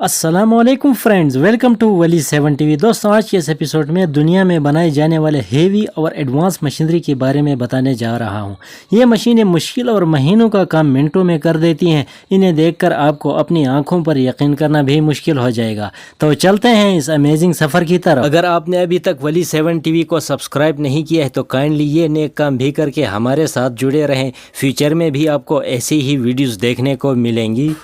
अस्सलामुअलैकुम friends, welcome to Wali 7 TV. दोस्तों, आज के इस एपिसोड में दुनिया में बनाए जाने वाले हेवी और एडवांस मशीनरी के बारे में बताने जा रहा हूं। ये मशीनें मुश्किल और महीनों का काम मिनटों में कर देती हैं। इन्हें देखकर आपको अपनी आंखों पर यकीन करना भी मुश्किल हो जाएगा। तो चलते हैं इस अमेजिंग सफ़र की तरफ। अगर आपने अभी तक वली 7 टीवी को सब्सक्राइब नहीं किया है तो काइंडली ये नेक काम भी करके हमारे साथ जुड़े रहें। फ्यूचर में भी आपको ऐसी ही वीडियोज़ देखने को मिलेंगी।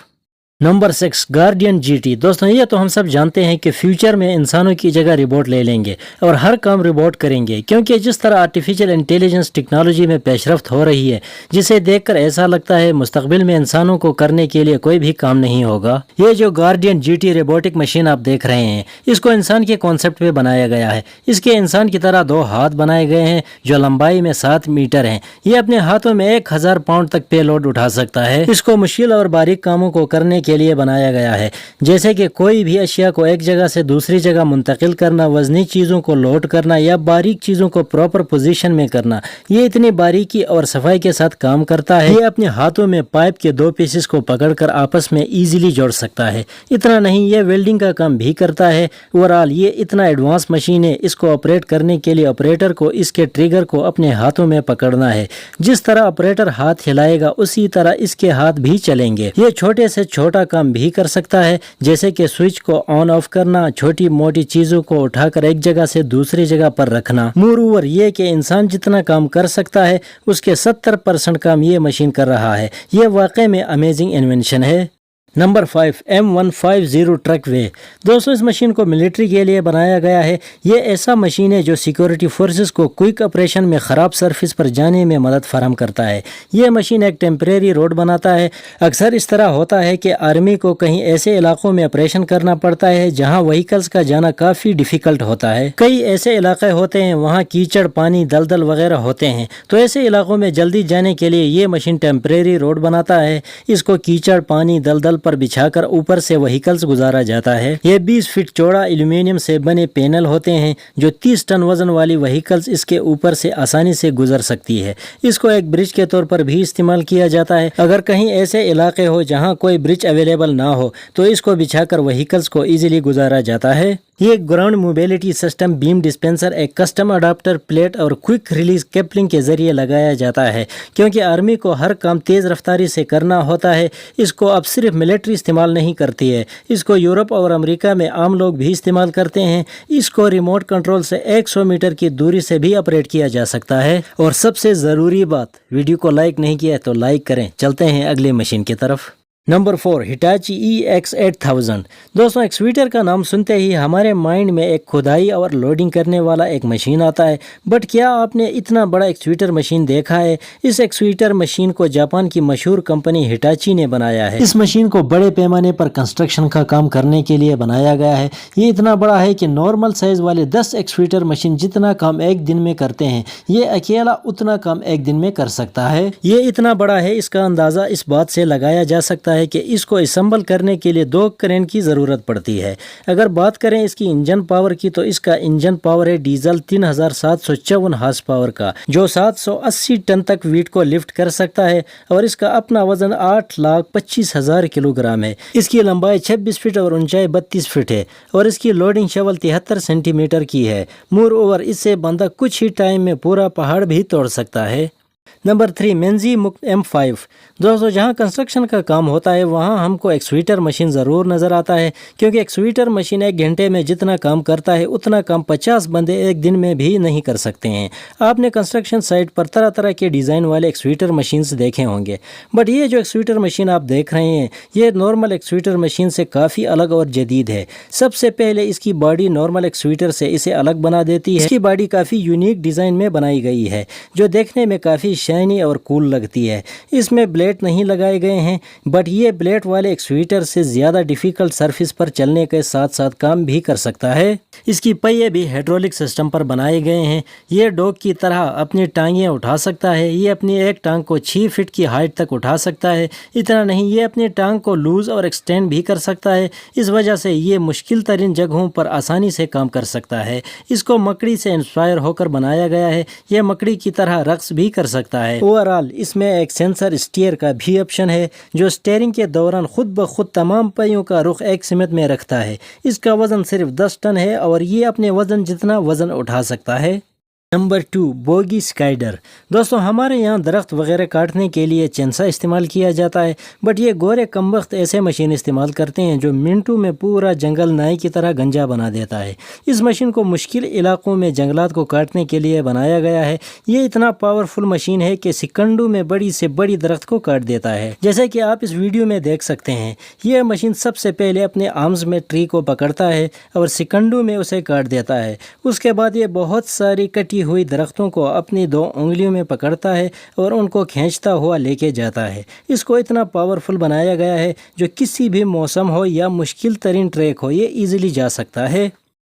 Number 6, guardian GT. दोस्तों, ये तो हम सब जानते हैं कि फ्यूचर में इंसानों की जगह रोबोट ले लेंगे और हर काम रोबोट करेंगे, क्योंकि जिस तरह आर्टिफिशियल इंटेलिजेंस टेक्नोलॉजी में पेशरफ्त हो रही है, जिसे देखकर ऐसा लगता है मुस्तकबिल में इंसानों को करने के लिए कोई भी काम नहीं होगा। ये जो गार्डियन जीटी रोबोटिक मशीन आप देख रहे हैं, इसको इंसान के कॉन्सेप्ट पे बनाया गया है। इसके इंसान की तरह 2 हाथ बनाए गए हैं जो लंबाई में 7 मीटर हैं। ये अपने हाथों में 1000 पाउंड तक पे लोड उठा सकता है। इसको मुश्किल और बारीक कामों को करने के लिए बनाया गया है, जैसे कि कोई भी अशिया को एक जगह से दूसरी जगह मुंतकिल करना, वजनी चीज़ों को लोड करना या बारीक चीज़ों को प्रॉपर पोजीशन में करना। ये इतनी बारीकी और सफाई के साथ काम करता है। ये अपने हाथों में पाइप के 2 पीसेस को पकड़कर आपस में इजीली जोड़ सकता है। इतना नहीं, ये वेल्डिंग का काम भी करता है। ओवरऑल ये इतना एडवांस मशीन है, इसको ऑपरेट करने के लिए ऑपरेटर को इसके ट्रिगर को अपने हाथों में पकड़ना है। जिस तरह ऑपरेटर हाथ हिलाएगा उसी तरह इसके हाथ भी चलेंगे। ये छोटे से छोटा काम भी कर सकता है, जैसे कि स्विच को ऑन ऑफ करना, छोटी मोटी चीजों को उठाकर एक जगह से दूसरी जगह पर रखना। मोरओवर ये कि इंसान जितना काम कर सकता है उसके 70% काम ये मशीन कर रहा है। ये वाकई में अमेजिंग इन्वेंशन है। नंबर 5, M150 ट्रक वे। दोस्तों, इस मशीन को मिलिट्री के लिए बनाया गया है। ये ऐसा मशीन है जो सिक्योरिटी फोर्सेस को क्विक ऑपरेशन में ख़राब सरफेस पर जाने में मदद फराहम करता है। ये मशीन एक टेम्परेरी रोड बनाता है। अक्सर इस तरह होता है कि आर्मी को कहीं ऐसे इलाकों में ऑपरेशन करना पड़ता है जहाँ व्हीकल्स का जाना काफ़ी डिफ़िकल्ट होता है। कई ऐसे इलाके होते हैं वहाँ कीचड़, पानी, दलदल वगैरह होते हैं, तो ऐसे इलाकों में जल्दी जाने के लिए ये मशीन टेम्परेरी रोड बनाता है। इसको कीचड़, पानी, दलदल पर बिछाकर ऊपर से व्हीकल्स गुजारा जाता है। ये 20 फीट चौड़ा एल्यूमिनियम से बने पैनल होते हैं जो 30 टन वजन वाली व्हीकल्स इसके ऊपर से आसानी से गुजर सकती है। इसको एक ब्रिज के तौर पर भी इस्तेमाल किया जाता है। अगर कहीं ऐसे इलाके हो जहां कोई ब्रिज अवेलेबल ना हो तो इसको बिछाकर व्हीकल्स को इजीली गुजारा जाता है। ये ground mobility system beam dispenser एक कस्टम अडाप्टर प्लेट और क्विक रिलीज कैपलिंग के जरिए लगाया जाता है, क्योंकि आर्मी को हर काम तेज़ रफ्तारी से करना होता है। इसको अब सिर्फ मिलिट्री इस्तेमाल नहीं करती है, इसको यूरोप और अमेरिका में आम लोग भी इस्तेमाल करते हैं। इसको रिमोट कंट्रोल से 100 मीटर की दूरी से भी ऑपरेट किया जा सकता है। और सबसे ज़रूरी बात, वीडियो को लाइक नहीं किया है तो लाइक करें। चलते हैं अगले मशीन की तरफ। Number 4, Hitachi EX8000। दोस्तों, एक्सवीटर का नाम सुनते ही हमारे माइंड में एक खुदाई और लोडिंग करने वाला एक मशीन आता है। बट क्या आपने इतना बड़ा एक्सवीटर मशीन देखा है? इस एक्सवीटर मशीन को जापान की मशहूर कंपनी हिटाची ने बनाया है। इस मशीन को बड़े पैमाने पर कंस्ट्रक्शन का काम करने के लिए बनाया गया है। ये इतना बड़ा है कि नॉर्मल साइज वाले 10 एक्सवीटर मशीन जितना काम एक दिन में करते हैं, ये अकेला उतना काम एक दिन में कर सकता है। ये इतना बड़ा है, इसका अंदाज़ा इस बात से लगाया जा सकता है कि इसको असम्बल करने के लिए 2 क्रेन की ज़रूरत पड़ती है। अगर बात करें इसकी इंजन पावर की तो इसका इंजन पावर है डीजल 3754 हार्स पावर का, जो 780 टन तक वेट को लिफ्ट कर सकता है और इसका अपना वजन 8,25,000 किलोग्राम है। इसकी लंबाई 26 फीट और ऊंचाई 32 फीट है और इसकी लोडिंग शवल 73 सेंटीमीटर की है। मोर ओवर इससे बंदा कुछ ही टाइम में पूरा पहाड़ भी तोड़ सकता है। नंबर 3, मेंजी मुक्त M5। दोस्तों, जहां कंस्ट्रक्शन का काम होता है वहां हमको एक्सवीटर मशीन ज़रूर नज़र आता है, क्योंकि एक्सवीटर मशीन 1 घंटे में जितना काम करता है उतना काम 50 बंदे एक दिन में भी नहीं कर सकते हैं। आपने कंस्ट्रक्शन साइट पर तरह तरह के डिज़ाइन वाले एक्सवीटर मशीन्स देखे होंगे, बट ये जो एक्सवीटर मशीन आप देख रहे हैं ये नॉर्मल एक्सवीटर मशीन से काफ़ी अलग और जदीद है। सबसे पहले इसकी बॉडी नॉर्मल एक्सवीटर से इसे अलग बना देती है। इसकी बॉडी काफ़ी यूनिक डिज़ाइन में बनाई गई है जो देखने में काफ़ी शाइनी और कूल लगती है। इसमें ब्लेड नहीं लगाए गए हैं, बट ये ब्लेड वाले एक्सवीटर से ज़्यादा डिफ़िकल्ट सरफेस पर चलने के साथ साथ काम भी कर सकता है। इसकी पहिए भी हाइड्रोलिक सिस्टम पर बनाए गए हैं। ये डॉग की तरह अपनी टांगें उठा सकता है। ये अपनी एक टांग को 6 फीट की हाइट तक उठा सकता है। इतना नहीं, ये अपनी टांग को लूज़ और एक्सटेंड भी कर सकता है। इस वजह से ये मुश्किल तरीन जगहों पर आसानी से काम कर सकता है। इसको मकड़ी से इंस्पायर होकर बनाया गया है। यह मकड़ी की तरह रक्स भी कर सकता है। सकता है। ओवरऑल इसमें एक सेंसर स्टीयर का भी ऑप्शन है जो स्टीयरिंग के दौरान खुद ब खुद तमाम पहियों का रुख एक सिमत में रखता है। इसका वजन सिर्फ 10 टन है और ये अपने वजन जितना वजन उठा सकता है। नंबर 2, बोगी स्काइडर। दोस्तों हमारे यहाँ दरख्त वगैरह काटने के लिए चेंसा इस्तेमाल किया जाता है, बट ये गोरे कमबख्त ऐसे मशीन इस्तेमाल करते हैं जो मिनटों में पूरा जंगल नाई की तरह गंजा बना देता है। इस मशीन को मुश्किल इलाकों में जंगलात को काटने के लिए बनाया गया है। ये इतना पावरफुल मशीन है कि सेकंडों में बड़ी से बड़ी दरख्त को काट देता है। जैसे कि आप इस वीडियो में देख सकते हैं, ये मशीन सबसे पहले अपने आर्म्स में ट्री को पकड़ता है और सेकंडों में उसे काट देता है। उसके बाद ये बहुत सारी कटी हुई दरख्तों को अपनी 2 उंगलियों में पकड़ता है और उनको खींचता हुआ लेके जाता है। इसको इतना पावरफुल बनाया गया है जो किसी भी मौसम हो या मुश्किल तरीन ट्रैक हो, ये इजीली जा सकता है।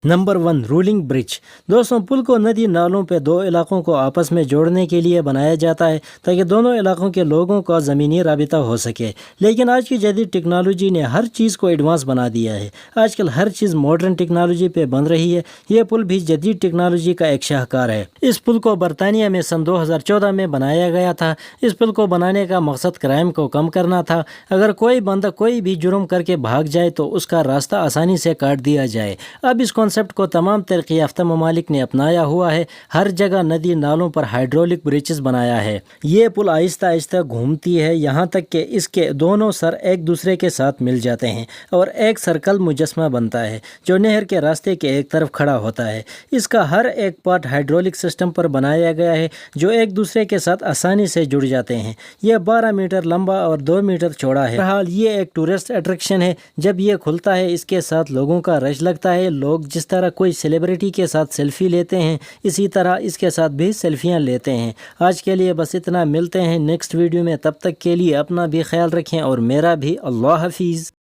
Number 1, ruling bridge. दोस्तों पुल को नदी नालों पे 2 इलाकों को आपस में जोड़ने के लिए बनाया जाता है ताकि दोनों इलाकों के लोगों का ज़मीनी राबिता हो सके। लेकिन आज की जदीद टेक्नोलॉजी ने हर चीज़ को एडवांस बना दिया है। आजकल हर चीज़ मॉडर्न टेक्नोलॉजी पे बन रही है। ये पुल भी जदीद टेक्नोलॉजी का एक शाहकार है। इस पुल को बरतानिया में सन 2014 में बनाया गया था। इस पुल को बनाने का मकसद क्राइम को कम करना था। अगर कोई बंदा कोई भी जुर्म करके भाग जाए तो उसका रास्ता आसानी से काट दिया जाए। अब इस कॉन्सेप्ट को तमाम तरक्की याफ्ता ममालिक ने अपनाया हुआ है। हर जगह नदी नालों पर हाइड्रोलिक ब्रिजेस बनाया है। ये पुल आहिस्ता आहिस्ता घूमती है, यहाँ तक कि इसके दोनों सर एक दूसरे के साथ मिल जाते हैं और एक सर्कल मुजस्मा बनता है जो नहर के रास्ते के एक तरफ खड़ा होता है। इसका हर एक पार्ट हाइड्रोलिक सिस्टम पर बनाया गया है जो एक दूसरे के साथ आसानी से जुड़ जाते हैं। यह 12 मीटर लंबा और 2 मीटर चौड़ा है। बहरहाल ये एक टूरिस्ट अट्रैक्शन है। जब ये खुलता है इसके साथ लोगों का रश लगता है। लोग जिस तरह कोई सेलिब्रिटी के साथ सेल्फी लेते हैं, इसी तरह इसके साथ भी सेल्फियां लेते हैं। आज के लिए बस इतना। मिलते हैं नेक्स्ट वीडियो में। तब तक के लिए अपना भी ख्याल रखें और मेरा भी। अल्लाह हाफिज़।